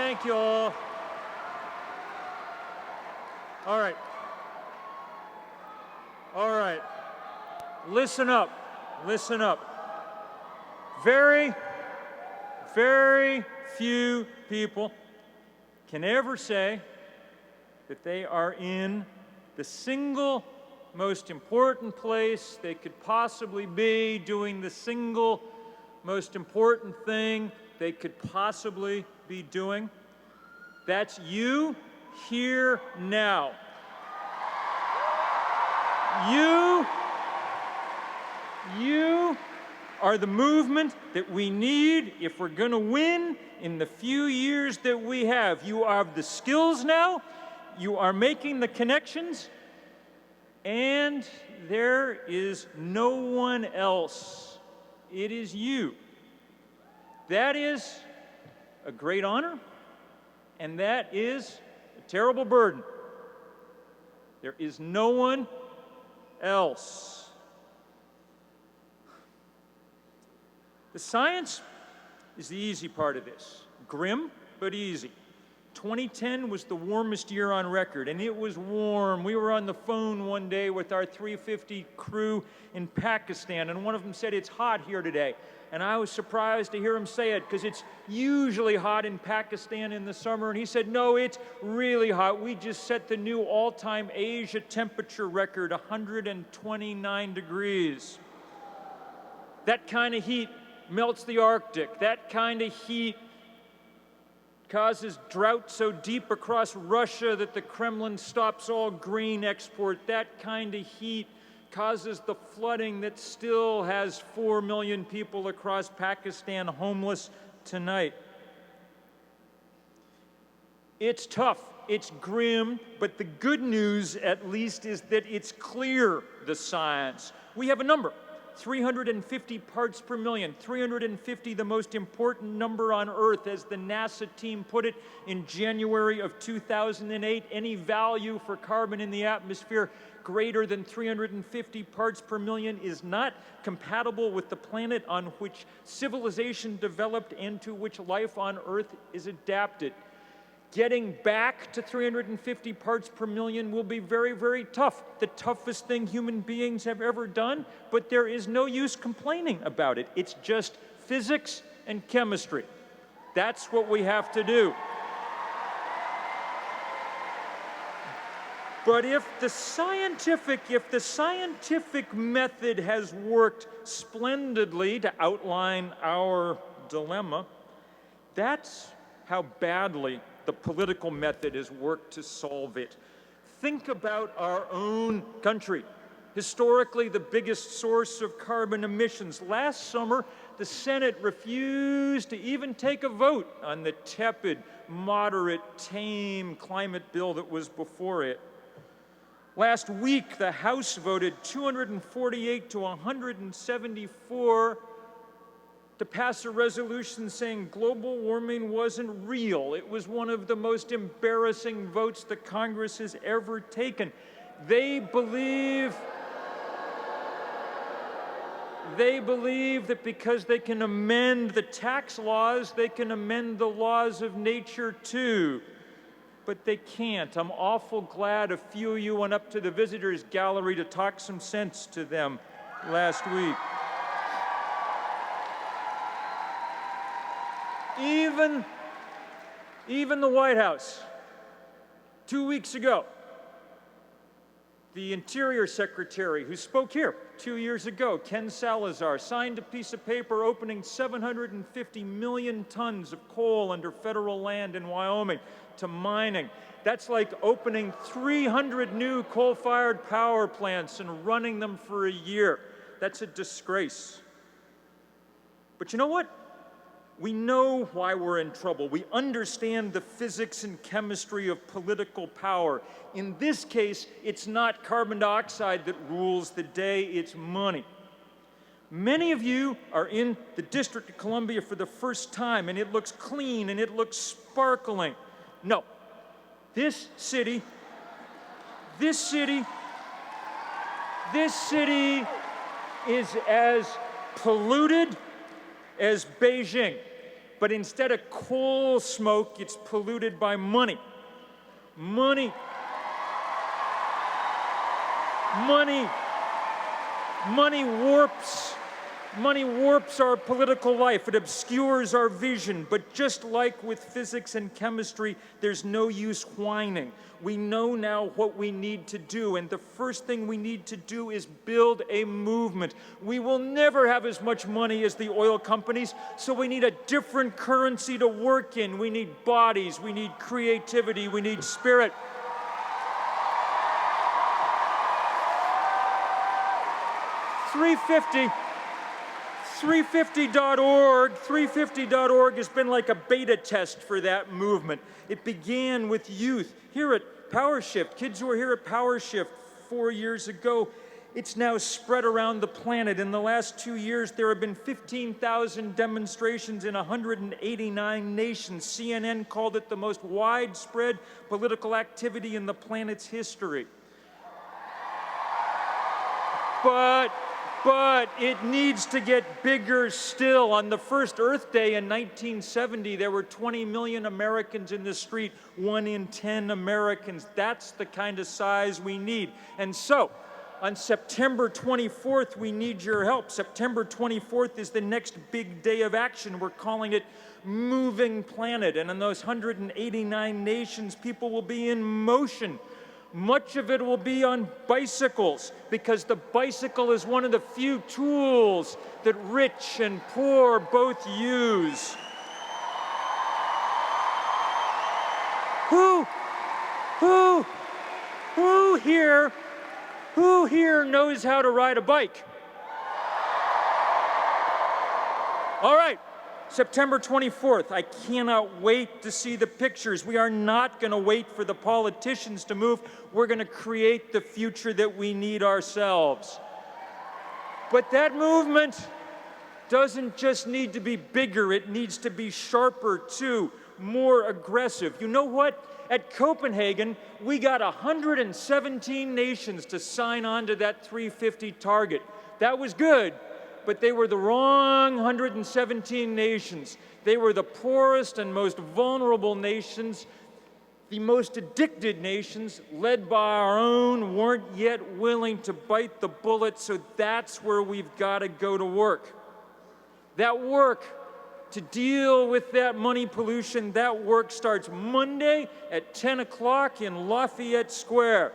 Thank you all. All right. All right. Listen up. Listen up. Very, very few people can ever say that they are in the single most important place they could possibly be, doing the single most important thing they could possibly be doing. That's you here now. You are the movement that we need if we're going to win in the few years that we have. You have the skills now, you are making the connections, and there is no one else. It is you. That is a great honor, and that is a terrible burden. There is no one else. The science is the easy part of this. Grim, but easy. 2010 was the warmest year on record, and it was warm. We were on the phone one day with our 350 crew in Pakistan, and one of them said, "It's hot here today." And I was surprised to hear him say it, because it's usually hot in Pakistan in the summer. And he said, "No, it's really hot. We just set the new all-time Asia temperature record, 129 degrees. That kind of heat melts the Arctic. That kind of heat causes drought so deep across Russia that the Kremlin stops all grain export. That kind of heat causes the flooding that still has 4 million people across Pakistan homeless tonight." It's tough, it's grim, but the good news at least is that it's clear, the science. We have a number. 350 parts per million, 350, the most important number on Earth, as the NASA team put it in January of 2008. Any value for carbon in the atmosphere greater than 350 parts per million is not compatible with the planet on which civilization developed and to which life on Earth is adapted. Getting back to 350 parts per million will be very, very tough. The toughest thing human beings have ever done, but there is no use complaining about it. It's just physics and chemistry. That's what we have to do. But if the scientific method has worked splendidly to outline our dilemma, that's how badly the political method has worked to solve it. Think about our own country. Historically, the biggest source of carbon emissions. Last summer, the Senate refused to even take a vote on the tepid, moderate, tame climate bill that was before it. Last week, the House voted 248 to 174 to pass a resolution saying global warming wasn't real. It was one of the most embarrassing votes that Congress has ever taken. They believe that because they can amend the tax laws, they can amend the laws of nature too. But they can't. I'm awful glad a few of you went up to the visitors gallery to talk some sense to them last week. Even the White House, 2 weeks ago, the Interior Secretary who spoke here 2 years ago, Ken Salazar, signed a piece of paper opening 750 million tons of coal under federal land in Wyoming to mining. That's like opening 300 new coal-fired power plants and running them for a year. That's a disgrace. But you know what? We know why we're in trouble. We understand the physics and chemistry of political power. In this case, it's not carbon dioxide that rules the day, it's money. Many of you are in the District of Columbia for the first time, and it looks clean and it looks sparkling. No. This city is as polluted as Beijing. But instead of coal smoke, it's polluted by money. Money. Money. Money warps. Money warps our political life. It obscures our vision. But just like with physics and chemistry, there's no use whining. We know now what we need to do, and the first thing we need to do is build a movement. We will never have as much money as the oil companies, so we need a different currency to work in. We need bodies, we need creativity, we need spirit. .350.org has been like a beta test for that movement. It began with youth here at Powershift, kids who were here at Powershift 4 years ago. It's now spread around the planet. In the last 2 years, there have been 15,000 demonstrations in 189 nations. CNN called it the most widespread political activity in the planet's history. But it needs to get bigger still. On the first Earth Day in 1970, there were 20 million Americans in the street, 1 in 10 Americans. That's the kind of size we need. And so, on September 24th, we need your help. September 24th is the next big day of action. We're calling it Moving Planet. And in those 189 nations, people will be in motion. Much of it will be on bicycles, because the bicycle is one of the few tools that rich and poor both use. Who here knows how to ride a bike? All right. September 24th, I cannot wait to see the pictures. We are not going to wait for the politicians to move. We're going to create the future that we need ourselves. But that movement doesn't just need to be bigger, it needs to be sharper too, more aggressive. You know what? At Copenhagen, we got 117 nations to sign on to that 350 target. That was good. But they were the wrong 117 nations. They were the poorest and most vulnerable nations. The most addicted nations, led by our own, weren't yet willing to bite the bullet, so that's where we've got to go to work. That work to deal with that money pollution, that work starts Monday at 10 o'clock in Lafayette Square.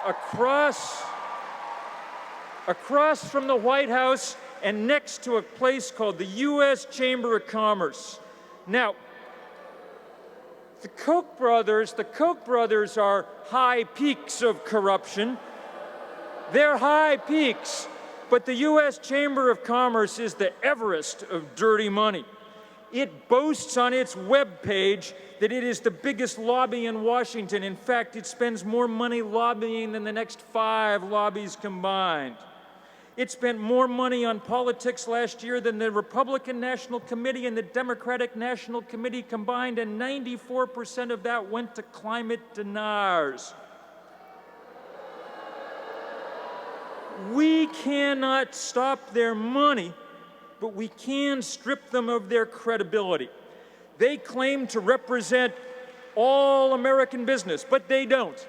Across from the White House and next to a place called the U.S. Chamber of Commerce. Now, the Koch brothers are high peaks of corruption. They're high peaks, but the U.S. Chamber of Commerce is the Everest of dirty money. It boasts on its webpage that it is the biggest lobby in Washington. In fact, it spends more money lobbying than the next 5 lobbies combined. It spent more money on politics last year than the Republican National Committee and the Democratic National Committee combined, and 94% of that went to climate deniers. We cannot stop their money, but we can strip them of their credibility. They claim to represent all American business, but they don't.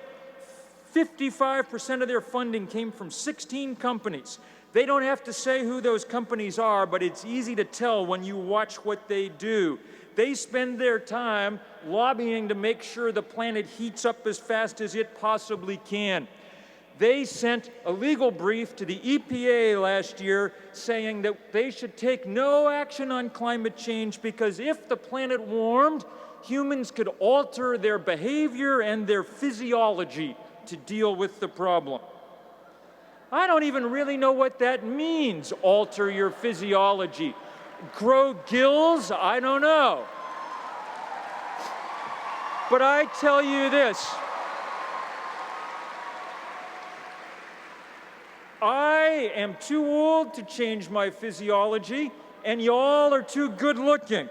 55% of their funding came from 16 companies. They don't have to say who those companies are, but it's easy to tell when you watch what they do. They spend their time lobbying to make sure the planet heats up as fast as it possibly can. They sent a legal brief to the EPA last year saying that they should take no action on climate change because if the planet warmed, humans could alter their behavior and their physiology to deal with the problem. I don't even really know what that means, alter your physiology. Grow gills? I don't know. But I tell you this, I am too old to change my physiology, and y'all are too good looking.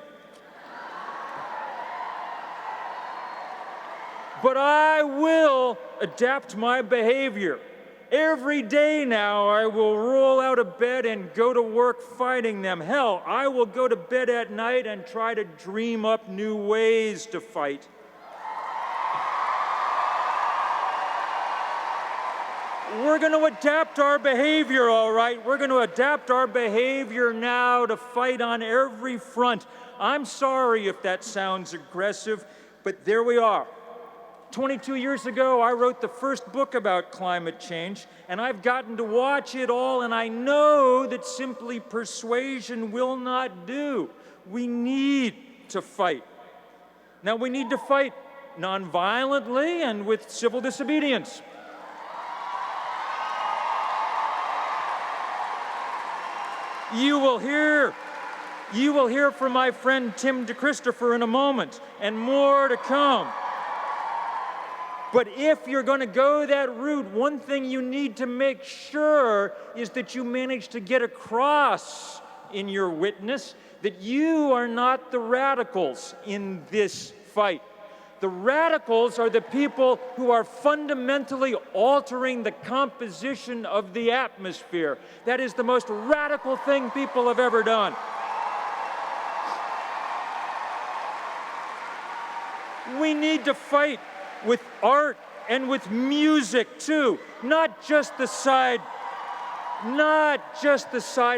But I will adapt my behavior. Every day now I will roll out of bed and go to work fighting them. Hell, I will go to bed at night and try to dream up new ways to fight. We're going to adapt our behavior, all right? We're going to adapt our behavior now to fight on every front. I'm sorry if that sounds aggressive, but there we are. 22 years ago, I wrote the first book about climate change, and I've gotten to watch it all, and I know that simply persuasion will not do. We need to fight. Now, we need to fight nonviolently and with civil disobedience. You will hear from my friend Tim DeChristopher in a moment, and more to come. But if you're going to go that route, one thing you need to make sure is that you manage to get across in your witness that you are not the radicals in this fight. The radicals are the people who are fundamentally altering the composition of the atmosphere. That is the most radical thing people have ever done. We need to fight with art and with music too, not just the side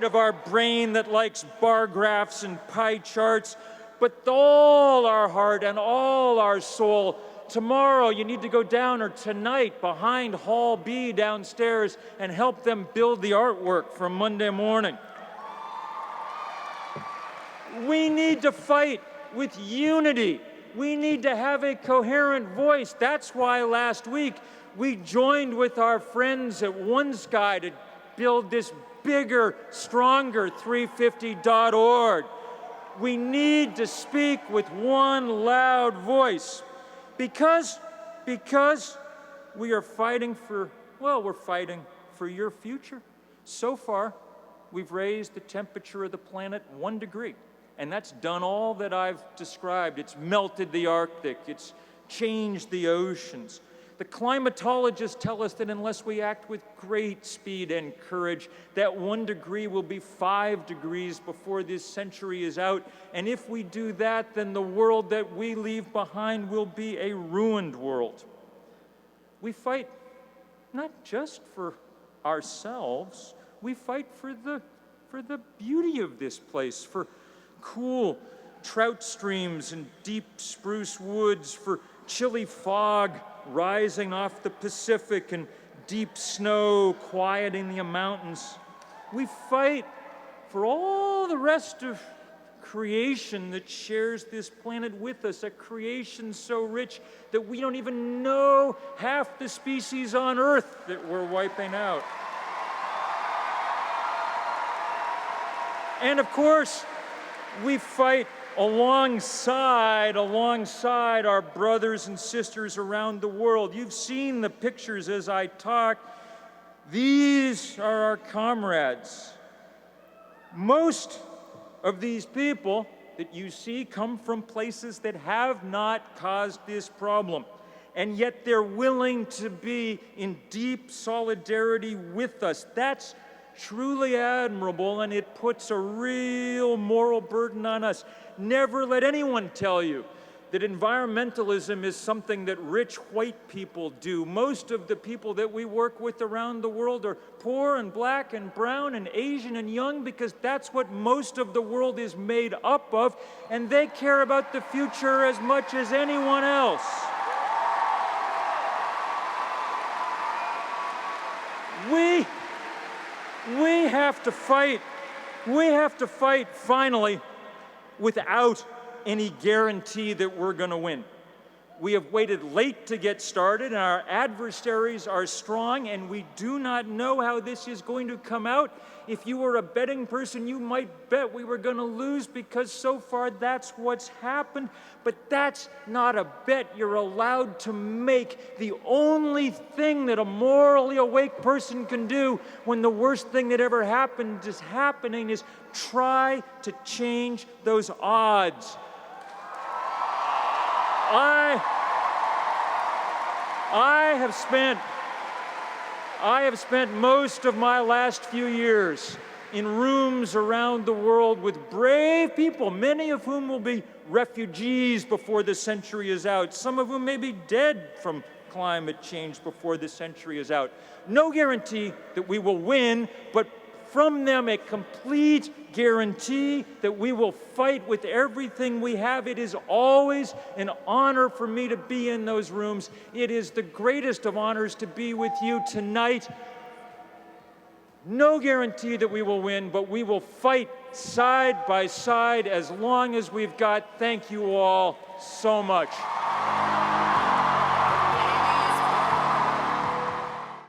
of our brain that likes bar graphs and pie charts, but all our heart and all our soul. Tomorrow you need to go down, or tonight, behind Hall B downstairs and help them build the artwork for Monday morning. We need to fight with unity. We need to have a coherent voice. That's why last week we joined with our friends at One Sky to build this bigger, stronger 350.org. We need to speak with one loud voice because we are fighting we're fighting for your future. So far, we've raised the temperature of the planet 1 degree. And that's done all that I've described. It's melted the Arctic. It's changed the oceans. The climatologists tell us that unless we act with great speed and courage, that 1 degree will be 5 degrees before this century is out. And if we do that, then the world that we leave behind will be a ruined world. We fight not just for ourselves. We fight for the beauty of this place, for cool trout streams and deep spruce woods, for chilly fog rising off the Pacific and deep snow quieting the mountains. We fight for all the rest of creation that shares this planet with us, a creation so rich that we don't even know half the species on Earth that we're wiping out. And of course, we fight alongside our brothers and sisters around the world. You've seen the pictures as I talk. These are our comrades. Most of these people that you see come from places that have not caused this problem, and yet they're willing to be in deep solidarity with us. That's truly admirable, and it puts a real moral burden on us. Never let anyone tell you that environmentalism is something that rich white people do. Most of the people that we work with around the world are poor and black and brown and Asian and young, because that's what most of the world is made up of, and they care about the future as much as anyone else. We have to fight. We have to fight, finally, without any guarantee that we're going to win. We have waited late to get started, and our adversaries are strong, and we do not know how this is going to come out. If you were a betting person, you might bet we were going to lose, because so far that's what's happened. But that's not a bet you're allowed to make. The only thing that a morally awake person can do when the worst thing that ever happened is happening is try to change those odds. I have spent most of my last few years in rooms around the world with brave people, many of whom will be refugees before the century is out, some of whom may be dead from climate change before the century is out. No guarantee that we will win, but from them a complete guarantee that we will fight with everything we have. It is always an honor for me to be in those rooms. It is the greatest of honors to be with you tonight. No guarantee that we will win, but we will fight side by side as long as we've got. Thank you all so much.